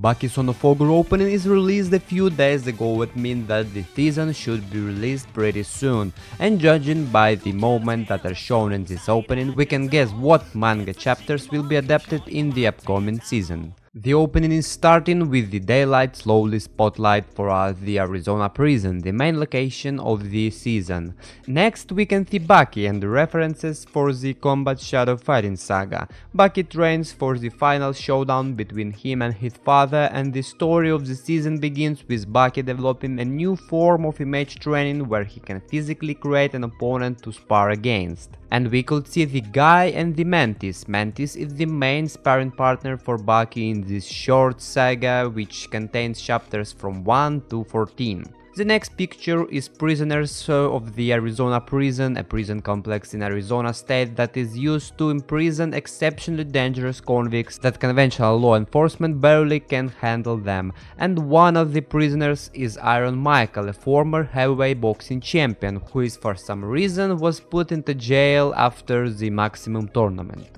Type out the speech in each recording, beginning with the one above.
Baki's Son of OGRE opening is released a few days ago. It means that the season should be released pretty soon, and judging by the movement that are shown in this opening, we can guess what manga chapters will be adapted in the upcoming season. The opening is starting with the daylight slowly spotlight for us the Arizona prison, the main location of the season. Next we can see Baki and the references for the Combat Shadow Fighting saga. Baki trains for the final showdown between him and his father, and the story of the season begins with Baki developing a new form of image training where he can physically create an opponent to spar against. And we could see the guy and the Mantis. Mantis is the main sparring partner for Baki in this short saga, which contains chapters from 1 to 14. The next picture is prisoners of the Arizona prison, a prison complex in Arizona state that is used to imprison exceptionally dangerous convicts that conventional law enforcement barely can handle them. And one of the prisoners is Iron Michael, a former heavyweight boxing champion who is for some reason was put into jail after the maximum tournament.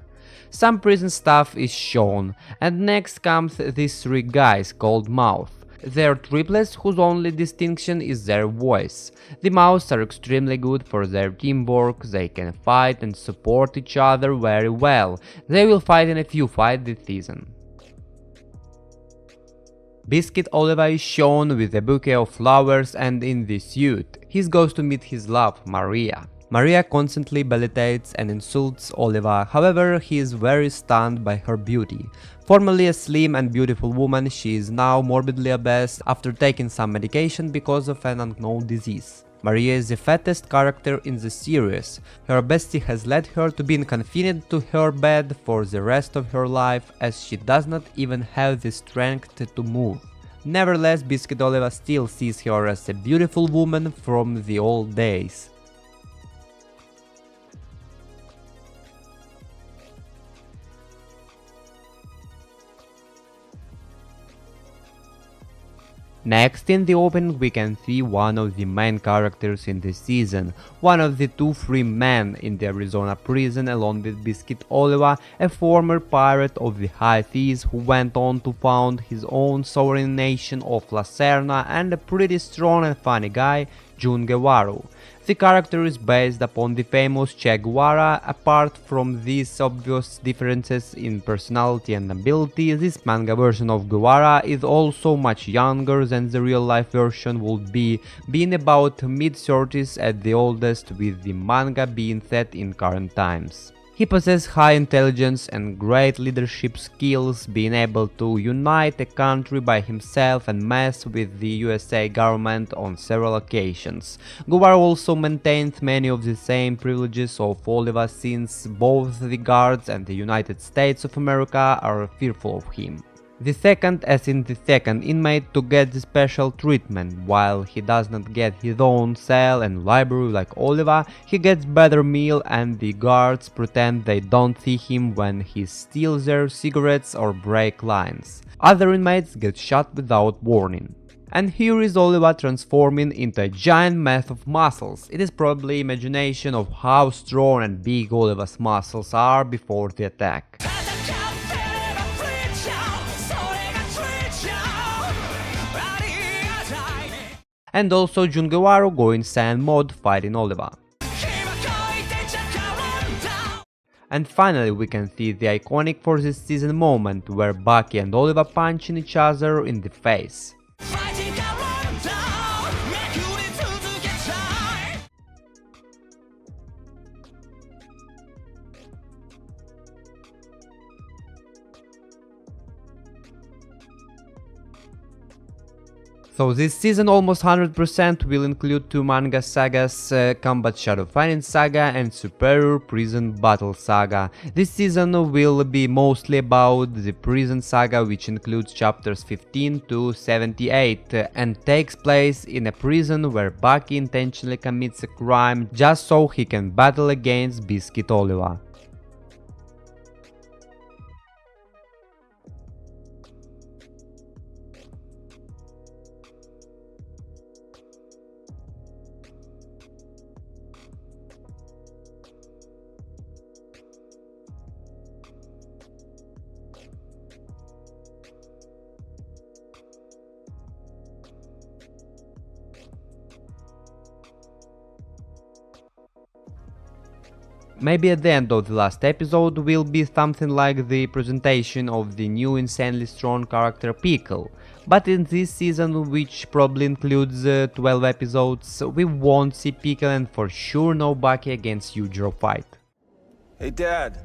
Some prison stuff is shown, and next comes these three guys called Mouth. They are triplets whose only distinction is their voice. The Mouths are extremely good for their teamwork, they can fight and support each other very well. They will fight in a few fights this season. Biscuit Oliva is shown with a bouquet of flowers and in the suit. He goes to meet his love, Maria. Maria constantly belittles and insults Oliva, however he is very stunned by her beauty. Formerly a slim and beautiful woman, she is now morbidly obese after taking some medication because of an unknown disease. Maria is the fattest character in the series. Her obesity has led her to being confined to her bed for the rest of her life, as she does not even have the strength to move. Nevertheless, Biscuit Oliva still sees her as a beautiful woman from the old days. Next in the opening we can see one of the main characters in the season, one of the two free men in the Arizona prison along with Biscuit Oliva, a former pirate of the high seas who went on to found his own sovereign nation of Lacerna, and a pretty strong and funny guy, Jun Guevara. The character is based upon the famous Che Guevara. Apart from these obvious differences in personality and ability, this manga version of Guevara is also much younger than the real life version would be, being about mid-30s at the oldest, with the manga being set in current times. He possesses high intelligence and great leadership skills, being able to unite a country by himself and mess with the USA government on several occasions. Guevara also maintains many of the same privileges of Oliva, since both the guards and the United States of America are fearful of him. The second, as in the second inmate, to get the special treatment. While he does not get his own cell and library like Oliva, he gets better meal, and the guards pretend they don't see him when he steals their cigarettes or break lines. Other inmates get shot without warning. And here is Oliva transforming into a giant mass of muscles. It is probably imagination of how strong and big Oliva's muscles are before the attack. And also Jun Guevara going Saiyan mode fighting Oliva. And finally we can see the iconic for this season moment where Baki and Oliva punching each other in the face. So this season almost 100% will include two manga sagas, Combat Shadow Fighting Saga and Superior Prison Battle Saga. This season will be mostly about the Prison Saga, which includes chapters 15 to 78 and takes place in a prison where Baki intentionally commits a crime just so he can battle against Biscuit Oliva. Maybe at the end of the last episode will be something like the presentation of the new insanely strong character Pickle, but in this season, which probably includes 12 episodes, we won't see Pickle and for sure no Baki against OGRE fight. Hey, Dad.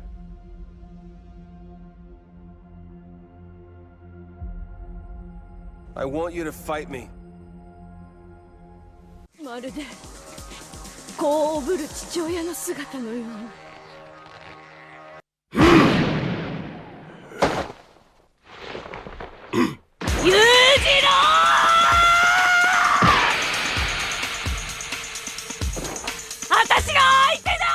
I want you to fight me. まるで子をおぶる父親の姿のような。裕次郎！私が相手だ！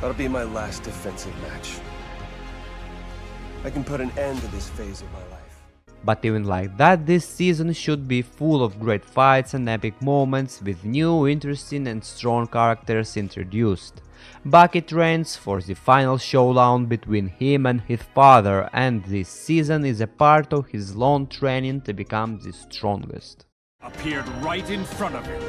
That'll be my last defensive match. I can put an end to this phase of my life. But even like that, this season should be full of great fights and epic moments with new, interesting and strong characters introduced. Baki trains for the final showdown between him and his father, and this season is a part of his long training to become the strongest. Appeared right in front of him.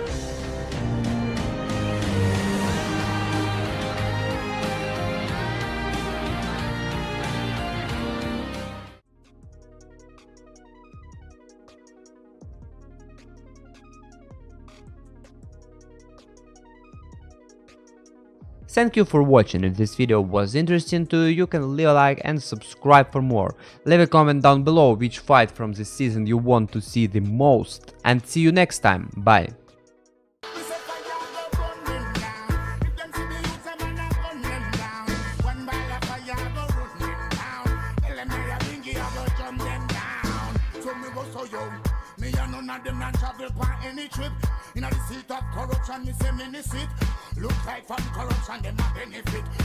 Thank you for watching. If this video was interesting to you, you can leave a like and subscribe for more. Leave a comment down below which fight from this season you want to see the most. And see you next time. Bye. In the seat of corruption, me say me sit. Look like from corruption, them not benefit.